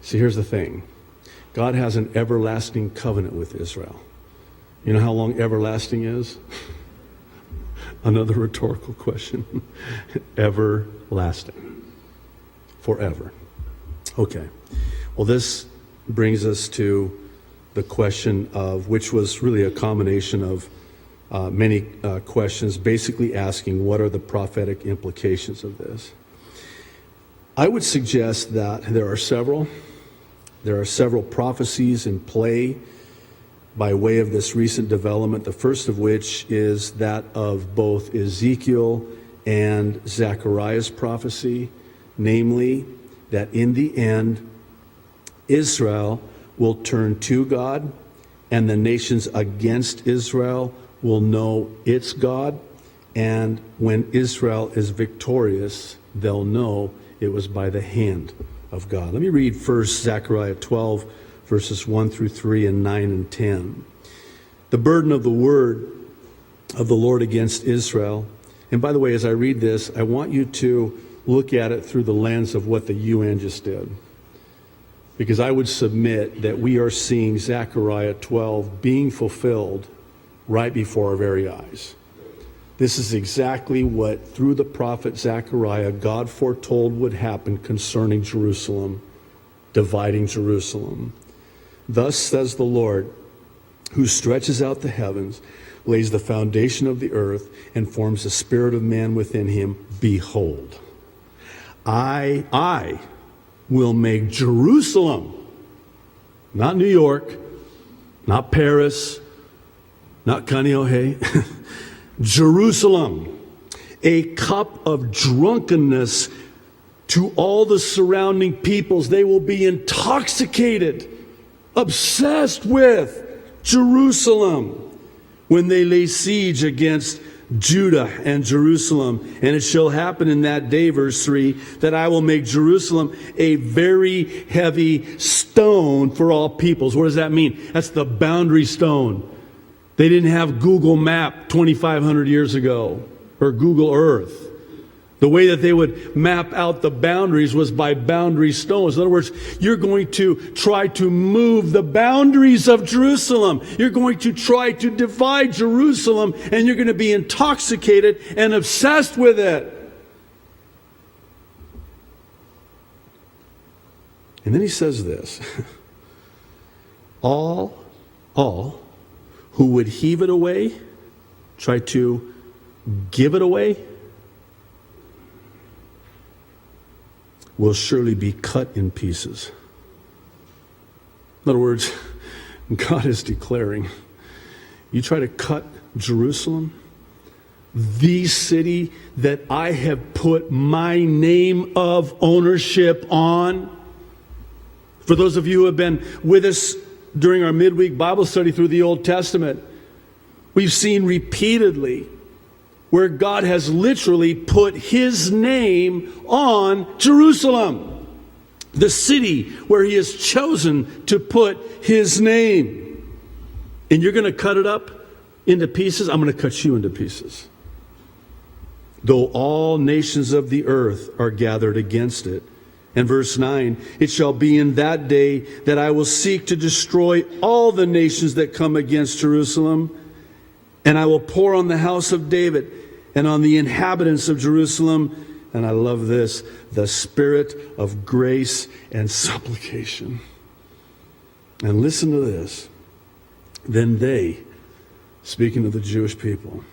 See, here's the thing. God has an everlasting covenant with Israel. You know how long everlasting is? Another rhetorical question. Everlasting. Forever. Okay. Well, this brings us to the question of, which was really a combination of many questions, basically asking what are the prophetic implications of this. I would suggest that there are several prophecies in play by way of this recent development, the first of which is that of both Ezekiel and Zechariah's prophecy, namely that in the end, Israel will turn to God, and the nations against Israel will know its God, and when Israel is victorious, they'll know it was by the hand of God. Let me read first Zechariah 12, verses 1 through 3 and 9 and 10. The burden of the word of the Lord against Israel. And by the way, as I read this, I want you to look at it through the lens of what the UN just did. Because I would submit that we are seeing Zechariah 12 being fulfilled right before our very eyes. This is exactly what, through the prophet Zechariah, God foretold would happen concerning Jerusalem, dividing Jerusalem. Thus says the Lord, who stretches out the heavens, lays the foundation of the earth, and forms the spirit of man within him. Behold, I will make Jerusalem, not New York, not Paris, not Kaneohe, Jerusalem, a cup of drunkenness to all the surrounding peoples. They will be intoxicated, obsessed with Jerusalem when they lay siege against Judah and Jerusalem. And it shall happen in that day, verse 3, that I will make Jerusalem a very heavy stone for all peoples. What does that mean? That's the boundary stone. They didn't have Google Map 2,500 years ago, or Google Earth. The way that they would map out the boundaries was by boundary stones. In other words, you're going to try to move the boundaries of Jerusalem. You're going to try to divide Jerusalem, and you're going to be intoxicated and obsessed with it. And then he says this, all who would heave it away, try to give it away, will surely be cut in pieces. In other words, God is declaring, you try to cut Jerusalem, the city that I have put my name of ownership on. For those of you who have been with us during our midweek Bible study through the Old Testament, we've seen repeatedly where God has literally put his name on Jerusalem, the city where he has chosen to put his name. And you're going to cut it up into pieces? I'm going to cut you into pieces. Though all nations of the earth are gathered against it. And verse 9, it shall be in that day that I will seek to destroy all the nations that come against Jerusalem. And I will pour on the house of David and on the inhabitants of Jerusalem, and I love this, the spirit of grace and supplication. And listen to this. Then they, speaking of the Jewish people,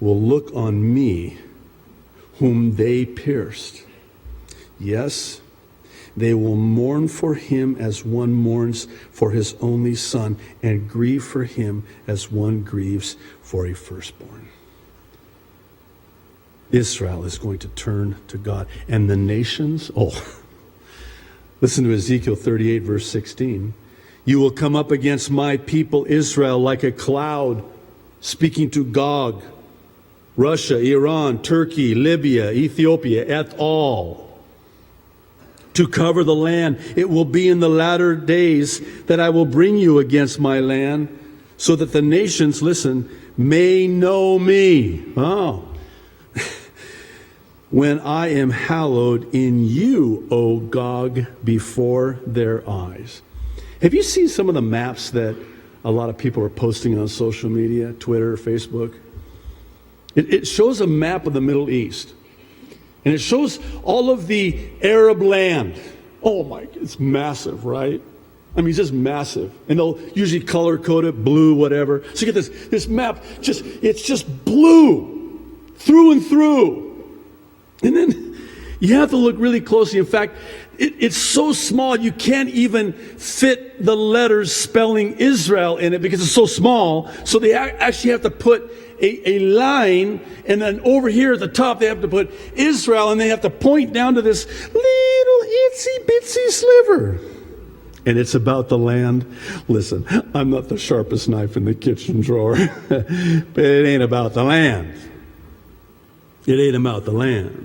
will look on me, whom they pierced. Yes, they will mourn for him as one mourns for his only son, and grieve for him as one grieves for a firstborn. Israel is going to turn to God. And the nations, listen to Ezekiel 38, verse 16. You will come up against my people Israel like a cloud, speaking to Gog, Russia, Iran, Turkey, Libya, Ethiopia, et al. To cover the land. It will be in the latter days that I will bring you against my land, so that the nations, listen, may know me. when I am hallowed in you, O Gog, before their eyes. Have you seen some of the maps that a lot of people are posting on social media, Twitter, Facebook? It shows a map of the Middle East. And it shows all of the Arab land. Oh my, it's massive, right? I mean, it's just massive. And they'll usually color code it, blue, whatever. So you get this map, it's just blue, through and through. And then you have to look really closely. In fact, it's so small you can't even fit the letters spelling Israel in it because it's so small. So they actually have to put a line, and then over here at the top they have to put Israel, and they have to point down to this little itsy bitsy sliver. And it's about the land. Listen, I'm not the sharpest knife in the kitchen drawer, but it ain't about the land. It ain't about the land.